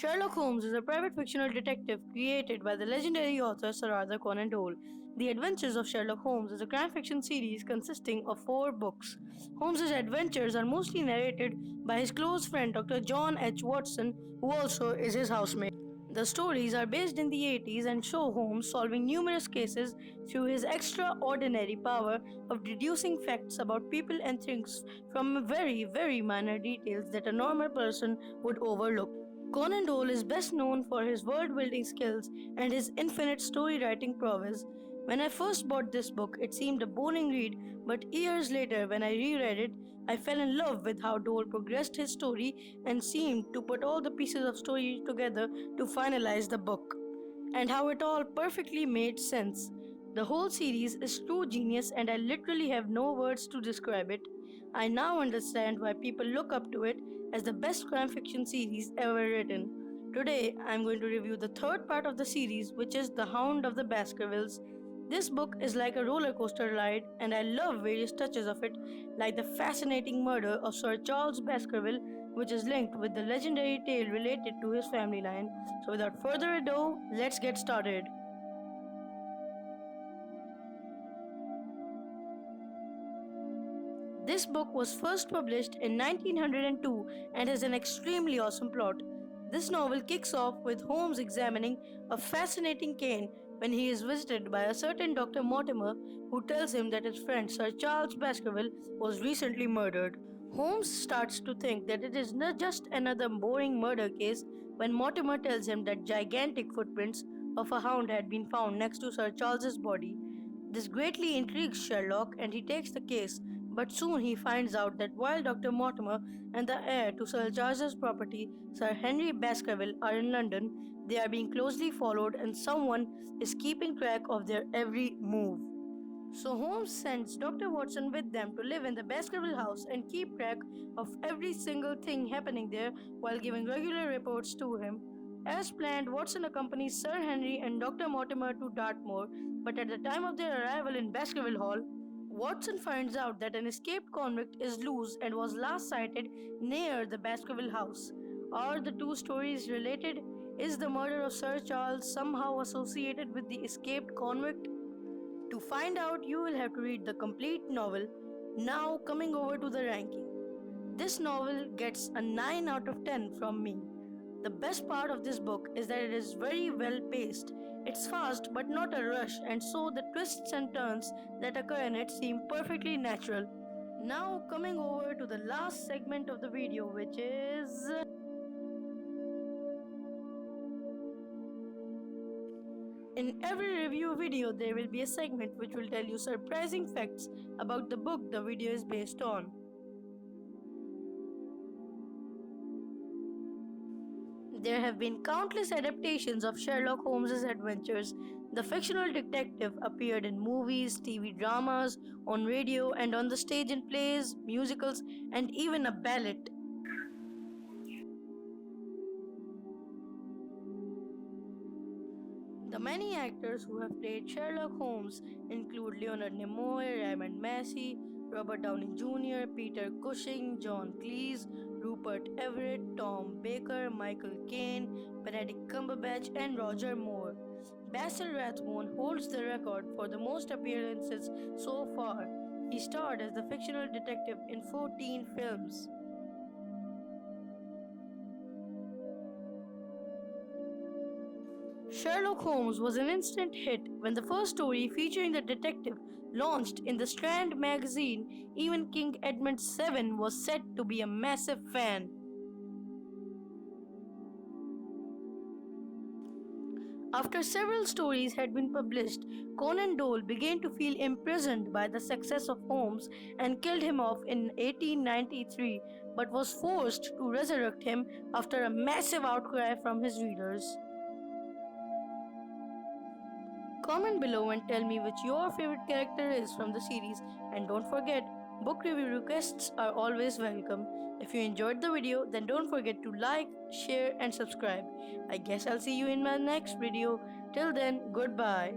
Sherlock Holmes is a private fictional detective created by the legendary author Sir Arthur Conan Doyle. The Adventures of Sherlock Holmes is a crime fiction series consisting of 4 books. Holmes's adventures are mostly narrated by his close friend Dr. John H. Watson, who also is his housemate. The stories are based in the 80s and show Holmes solving numerous cases through his extraordinary power of deducing facts about people and things from very minor details that a normal person would overlook. Conan Doyle is best known for his world building skills and his infinite story writing prowess. When I first bought this book, it seemed a boring read, but years later, when I reread it, I fell in love with how Doyle progressed his story and seemed to put all the pieces of story together to finalize the book, and how it all perfectly made sense. The whole series is true genius, and I literally have no words to describe it. I now understand why people look up to it as the best crime fiction series ever written. Today, I am going to review the third part of the series, which is The Hound of the Baskervilles. This book is like a roller coaster ride, and I love various touches of it, like the fascinating murder of Sir Charles Baskerville, which is linked with the legendary tale related to his family line. So, without further ado, let's get started. This book was first published in 1902 and has an extremely awesome plot. This novel kicks off with Holmes examining a fascinating cane when he is visited by a certain Dr. Mortimer, who tells him that his friend Sir Charles Baskerville was recently murdered. Holmes starts to think that it is not just another boring murder case when Mortimer tells him that gigantic footprints of a hound had been found next to Sir Charles's body. This greatly intrigues Sherlock and he takes the case, but soon he finds out that while Dr. Mortimer and the heir to Sir Charles's property, Sir Henry Baskerville, are in London, they are being closely followed and someone is keeping track of their every move. So Holmes sends Dr. Watson with them to live in the Baskerville house and keep track of every single thing happening there while giving regular reports to him. As planned, Watson accompanies Sir Henry and Dr. Mortimer to Dartmoor, but at the time of their arrival in Baskerville Hall, Watson finds out that an escaped convict is loose and was last sighted near the Baskerville house. Are the two stories related? Is the murder of Sir Charles somehow associated with the escaped convict? To find out, you will have to read the complete novel. Now, coming over to the ranking. This novel gets a 9 out of 10 from me. The best part of this book is that it is very well paced. It's fast but not a rush, and so the twists and turns that occur in it seem perfectly natural. Now coming over to the last segment of the video, which is in every review video there will be a segment which will tell you surprising facts about the book the video is based on. There have been countless adaptations of Sherlock Holmes' adventures. The fictional detective appeared in movies, TV dramas, on radio, and on the stage in plays, musicals, and even a ballet. The many actors who have played Sherlock Holmes include Leonard Nimoy, Raymond Massey, Robert Downey Jr., Peter Cushing, John Cleese, Rupert Everett, Tom Baker, Michael Caine, Benedict Cumberbatch, and Roger Moore. Basil Rathbone holds the record for the most appearances so far. He starred as the fictional detective in 14 films. Sherlock Holmes was an instant hit when the first story featuring the detective launched in the Strand magazine. Even King Edward VII was said to be a massive fan. After several stories had been published, Conan Doyle began to feel imprisoned by the success of Holmes and killed him off in 1893, but was forced to resurrect him after a massive outcry from his readers. Comment below and tell me which your favorite character is from the series, and don't forget, book review requests are always welcome. If you enjoyed the video, then don't forget to like, share and subscribe. I guess I'll see you in my next video. Till then, goodbye.